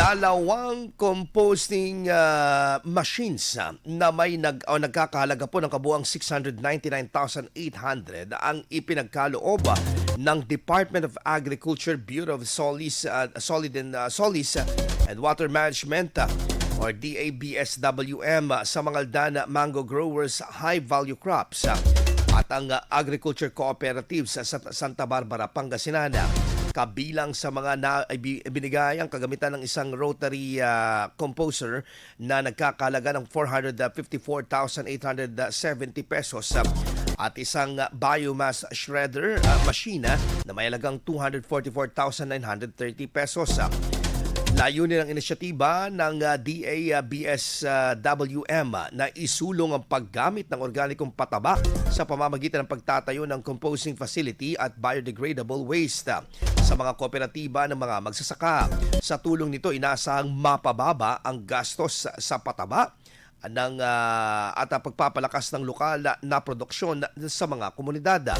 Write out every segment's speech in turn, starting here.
Dalawang composting machines na may nagkakahalaga po ng kabuang 699,800 ang ipinagkaloob ng Department of Agriculture Bureau of Solids and Water Management or DABSWM sa Mangaldan Mango Growers High Value Crops at ang Agriculture Cooperatives sa Santa Barbara, Pangasinan. Kabilang sa mga binigay ang kagamitan ng isang rotary composer na nagkakalaga ng 454,870 pesos at isang biomass shredder machine na may halagang 244,930 pesos. Layunin ng inisyatiba ng DABSWM na isulong ang paggamit ng organikong pataba sa pamamagitan ng pagtatayo ng composting facility at biodegradable waste sa mga kooperatiba ng mga magsasaka. Sa tulong nito, inaasahang mapababa ang gastos sa pataba at pagpapalakas ng lokal na produksyon sa mga komunidad.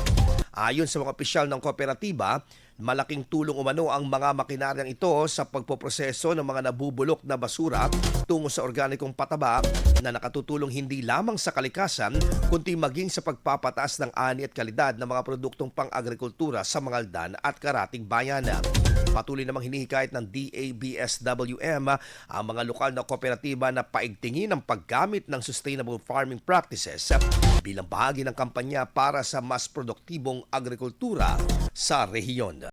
Ayon sa mga opisyal ng kooperatiba, malaking tulong umano ang mga makinaryang ito sa pagpoproseso ng mga nabubulok na basura tungo sa organikong pataba na nakatutulong hindi lamang sa kalikasan kundi maging sa pagpapataas ng ani at kalidad ng mga produktong pang-agrikultura sa Mangaldan at karatig bayan. Patuloy namang hinihikayat ng DABSWM ang mga lokal na kooperatiba na paigtingin ang paggamit ng sustainable farming practices bilang bahagi ng kampanya para sa mas produktibong agrikultura sa rehiyon.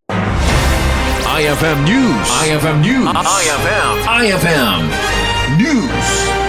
IFM News. IFM News. IFM News.